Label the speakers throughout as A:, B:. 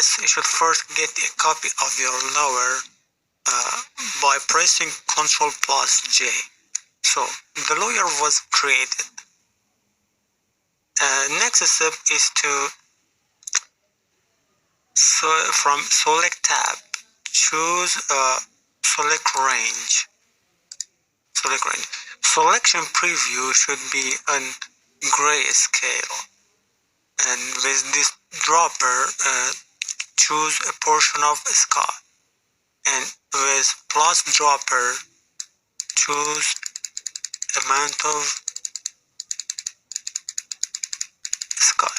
A: this, you should first get a copy of your lawyer by pressing Ctrl+J. So the lawyer was created. Next step is to from select tab, choose select range. Selection preview should be on grayscale, and with this dropper choose a portion of sky, and with plus dropper choose amount of sky.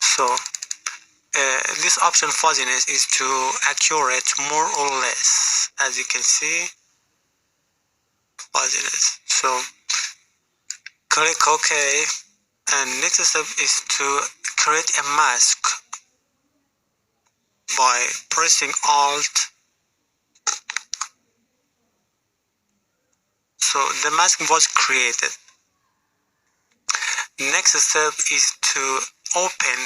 A: So this option fuzziness is to accurate more or less, as you can see, fuzziness. So click OK, and next step is to create a mask by pressing Alt. So the mask was created. Next step is to open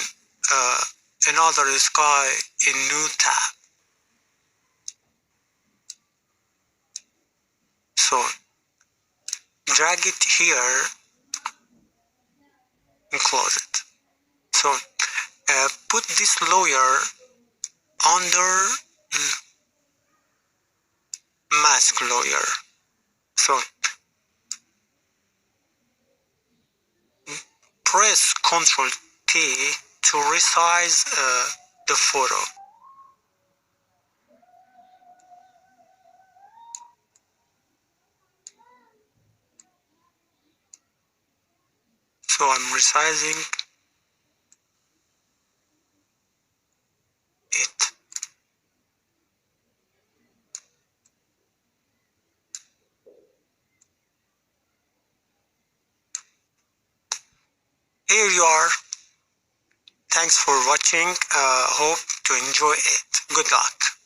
A: another sky in new tab. So drag it here and close it. So put this layer under mask layer. So press Ctrl T to resize the photo. So I'm resizing it. Here you are. Thanks for watching. Hope to enjoy it. Good luck.